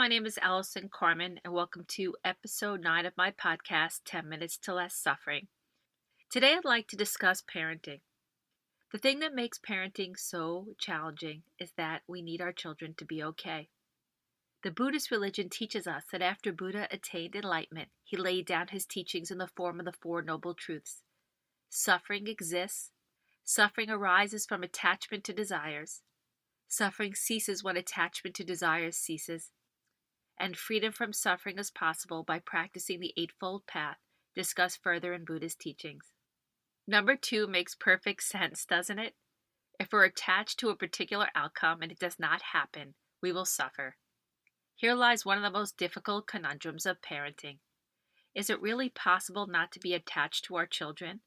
my name is Allison Carmen, and welcome to episode 9 of my podcast, 10 Minutes to Less Suffering. Today, I'd like to discuss parenting. The thing that makes parenting so challenging is that we need our children to be okay. The Buddhist religion teaches us that after Buddha attained enlightenment, he laid down his teachings in the form of the Four Noble Truths. Suffering exists. Suffering arises from attachment to desires. Suffering ceases when attachment to desires ceases. And freedom from suffering is possible by practicing the Eightfold Path, discussed further in Buddhist teachings. Number 2 makes perfect sense, doesn't it? If we're attached to a particular outcome and it does not happen, we will suffer. Here lies one of the most difficult conundrums of parenting. Is it really possible not to be attached to our children,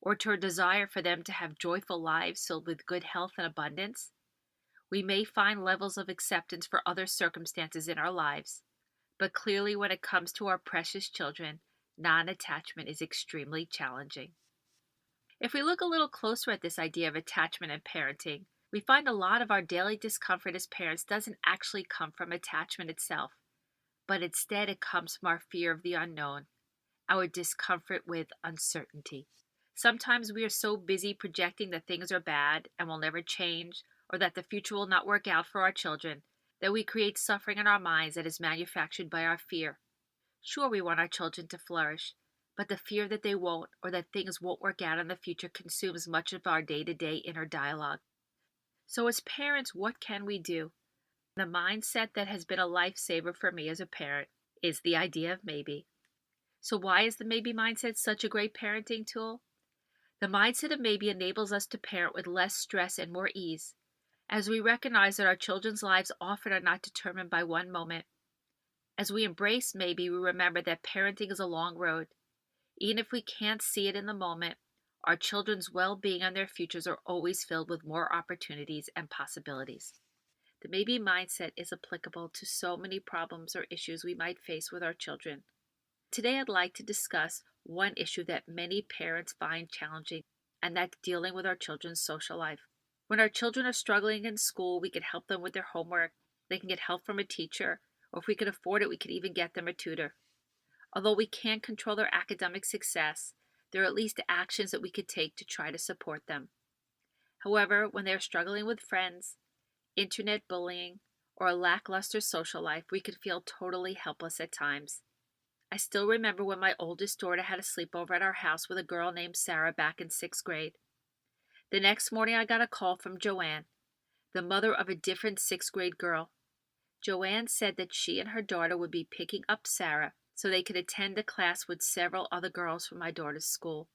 or to a desire for them to have joyful lives filled with good health and abundance? We may find levels of acceptance for other circumstances in our lives, but clearly when it comes to our precious children, non-attachment is extremely challenging. If we look a little closer at this idea of attachment and parenting, we find a lot of our daily discomfort as parents doesn't actually come from attachment itself, but instead it comes from our fear of the unknown, our discomfort with uncertainty. Sometimes we are so busy projecting that things are bad and will never change, or that the future will not work out for our children, that we create suffering in our minds that is manufactured by our fear. Sure, we want our children to flourish, but the fear that they won't or that things won't work out in the future consumes much of our day-to-day inner dialogue. So as parents, what can we do? The mindset that has been a lifesaver for me as a parent is the idea of maybe. So why is the maybe mindset such a great parenting tool? The mindset of maybe enables us to parent with less stress and more ease, as we recognize that our children's lives often are not determined by one moment. As we embrace maybe, we remember that parenting is a long road. Even if we can't see it in the moment, our children's well-being and their futures are always filled with more opportunities and possibilities. The maybe mindset is applicable to so many problems or issues we might face with our children. Today, I'd like to discuss one issue that many parents find challenging, and that's dealing with our children's social life. When our children are struggling in school, we can help them with their homework. They can get help from a teacher, or if we could afford it, we could even get them a tutor. Although we can't control their academic success, there are at least actions that we could take to try to support them. However, when they're struggling with friends, internet bullying, or a lackluster social life, we could feel totally helpless at times. I still remember when my oldest daughter had a sleepover at our house with a girl named Sarah back in 6th grade. The next morning I got a call from Joanne, the mother of a different 6th grade girl. Joanne said that she and her daughter would be picking up Sarah so they could attend a class with several other girls from my daughter's school.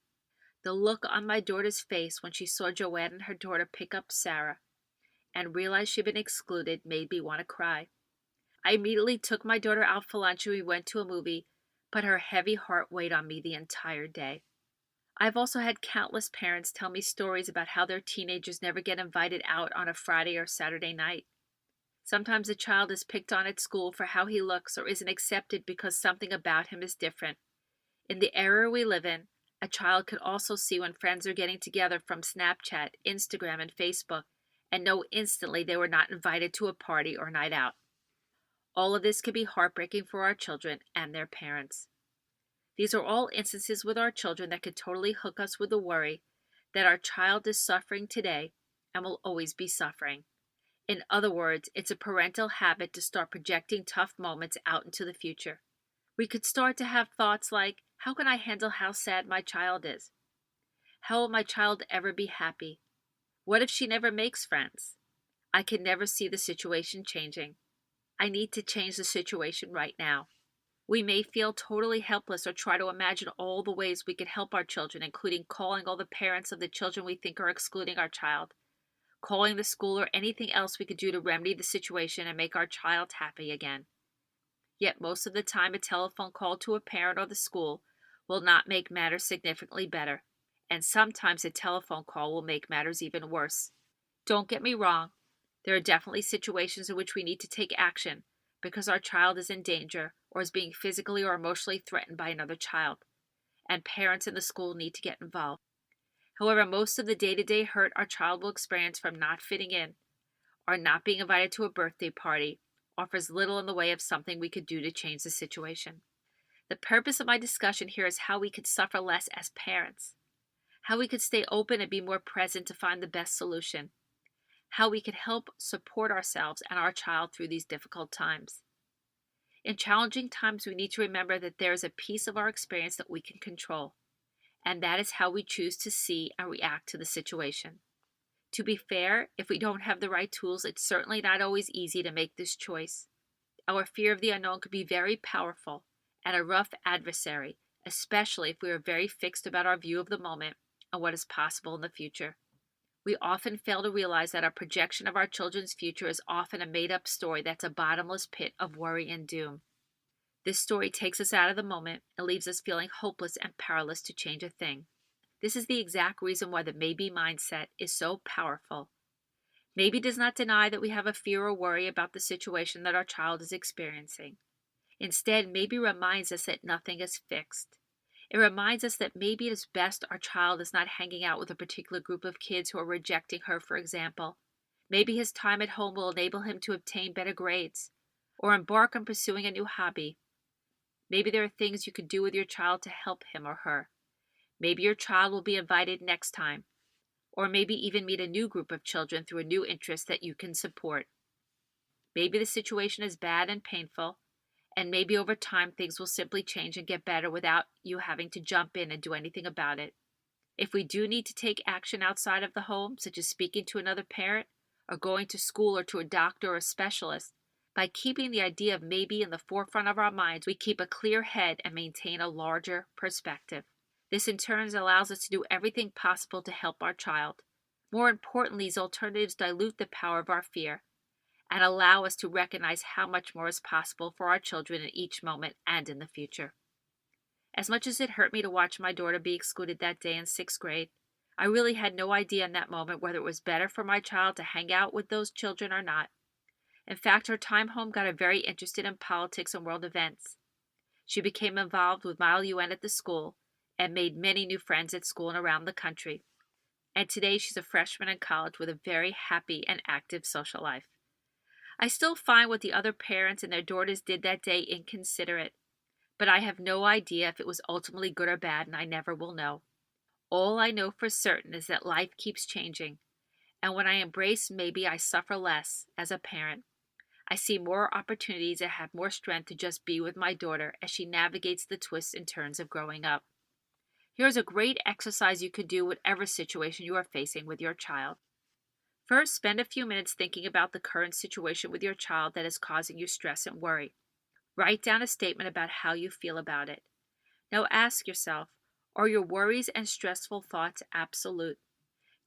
The look on my daughter's face when she saw Joanne and her daughter pick up Sarah and realized she'd been excluded made me want to cry. I immediately took my daughter out for lunch and we went to a movie, but her heavy heart weighed on me the entire day. I've also had countless parents tell me stories about how their teenagers never get invited out on a Friday or Saturday night. Sometimes a child is picked on at school for how he looks or isn't accepted because something about him is different. In the era we live in, a child could also see when friends are getting together from Snapchat, Instagram, and Facebook, and know instantly they were not invited to a party or night out. All of this can be heartbreaking for our children and their parents. These are all instances with our children that could totally hook us with the worry that our child is suffering today and will always be suffering. In other words, it's a parental habit to start projecting tough moments out into the future. We could start to have thoughts like, how can I handle how sad my child is? How will my child ever be happy? What if she never makes friends? I can never see the situation changing. I need to change the situation right now. We may feel totally helpless or try to imagine all the ways we could help our children, including calling all the parents of the children we think are excluding our child, calling the school, or anything else we could do to remedy the situation and make our child happy again. Yet most of the time, a telephone call to a parent or the school will not make matters significantly better, and sometimes a telephone call will make matters even worse. Don't get me wrong, there are definitely situations in which we need to take action because our child is in danger or is being physically or emotionally threatened by another child, and parents in the school need to get involved. However, most of the day-to-day hurt our child will experience from not fitting in, or not being invited to a birthday party, offers little in the way of something we could do to change the situation. The purpose of my discussion here is how we could suffer less as parents, how we could stay open and be more present to find the best solution, how we could help support ourselves and our child through these difficult times. In challenging times, we need to remember that there is a piece of our experience that we can control, and that is how we choose to see and react to the situation. To be fair, if we don't have the right tools, it's certainly not always easy to make this choice. Our fear of the unknown could be very powerful and a rough adversary, especially if we are very fixed about our view of the moment and what is possible in the future. We often fail to realize that our projection of our children's future is often a made-up story that's a bottomless pit of worry and doom. This story takes us out of the moment and leaves us feeling hopeless and powerless to change a thing. This is the exact reason why the maybe mindset is so powerful. Maybe does not deny that we have a fear or worry about the situation that our child is experiencing. Instead, maybe reminds us that nothing is fixed. It reminds us that maybe it is best our child is not hanging out with a particular group of kids who are rejecting her, for example. Maybe his time at home will enable him to obtain better grades or embark on pursuing a new hobby. Maybe there are things you could do with your child to help him or her. Maybe your child will be invited next time, or maybe even meet a new group of children through a new interest that you can support. Maybe the situation is bad and painful, and maybe over time things will simply change and get better without you having to jump in and do anything about it. If we do need to take action outside of the home, such as speaking to another parent, or going to school or to a doctor or a specialist, by keeping the idea of maybe in the forefront of our minds, we keep a clear head and maintain a larger perspective. This in turn allows us to do everything possible to help our child. More importantly, these alternatives dilute the power of our fear and allow us to recognize how much more is possible for our children in each moment and in the future. As much as it hurt me to watch my daughter be excluded that day in 6th grade, I really had no idea in that moment whether it was better for my child to hang out with those children or not. In fact, her time home got her very interested in politics and world events. She became involved with Model UN at the school and made many new friends at school and around the country. And today she's a freshman in college with a very happy and active social life. I still find what the other parents and their daughters did that day inconsiderate, but I have no idea if it was ultimately good or bad, and I never will know. All I know for certain is that life keeps changing, and when I embrace maybe, I suffer less as a parent. I see more opportunities and have more strength to just be with my daughter as she navigates the twists and turns of growing up. Here's a great exercise you could do whatever situation you are facing with your child. First, spend a few minutes thinking about the current situation with your child that is causing you stress and worry. Write down a statement about how you feel about it. Now ask yourself, are your worries and stressful thoughts absolute?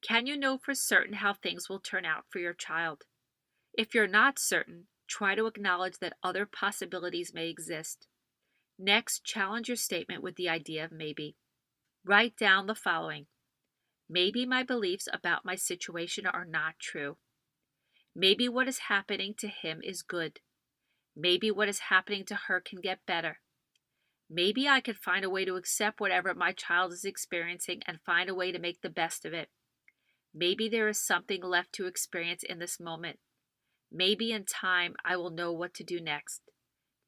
Can you know for certain how things will turn out for your child? If you're not certain, try to acknowledge that other possibilities may exist. Next, challenge your statement with the idea of maybe. Write down the following. Maybe my beliefs about my situation are not true. Maybe what is happening to him is good. Maybe what is happening to her can get better. Maybe I could find a way to accept whatever my child is experiencing and find a way to make the best of it. Maybe there is something left to experience in this moment. Maybe in time I will know what to do next.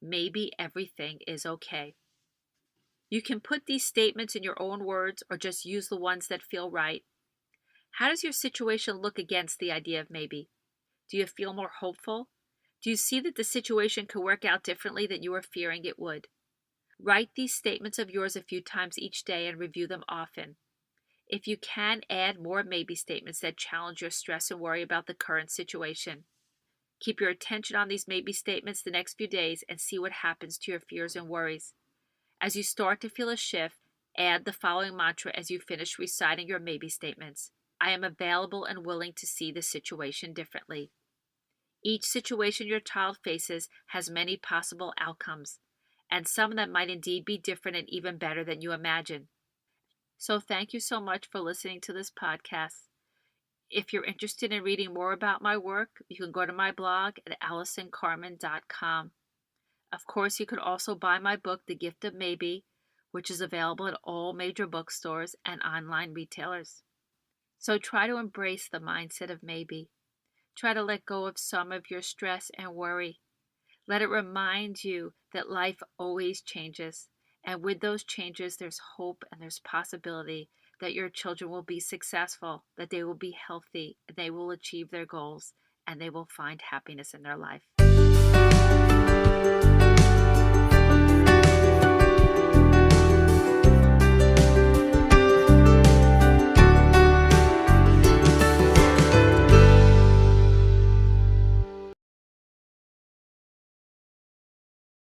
Maybe everything is okay. You can put these statements in your own words or just use the ones that feel right. How does your situation look against the idea of maybe? Do you feel more hopeful? Do you see that the situation could work out differently than you were fearing it would? Write these statements of yours a few times each day and review them often. If you can, add more maybe statements that challenge your stress and worry about the current situation. Keep your attention on these maybe statements the next few days and see what happens to your fears and worries. As you start to feel a shift, add the following mantra as you finish reciting your maybe statements. I am available and willing to see the situation differently. Each situation your child faces has many possible outcomes, and some of them might indeed be different and even better than you imagine. So thank you so much for listening to this podcast. If you're interested in reading more about my work, you can go to my blog at AllisonCarmen.com. Of course, you could also buy my book, The Gift of Maybe, which is available at all major bookstores and online retailers. So try to embrace the mindset of maybe. Try to let go of some of your stress and worry. Let it remind you that life always changes. And with those changes, there's hope and there's possibility that your children will be successful, that they will be healthy, they will achieve their goals, and they will find happiness in their life.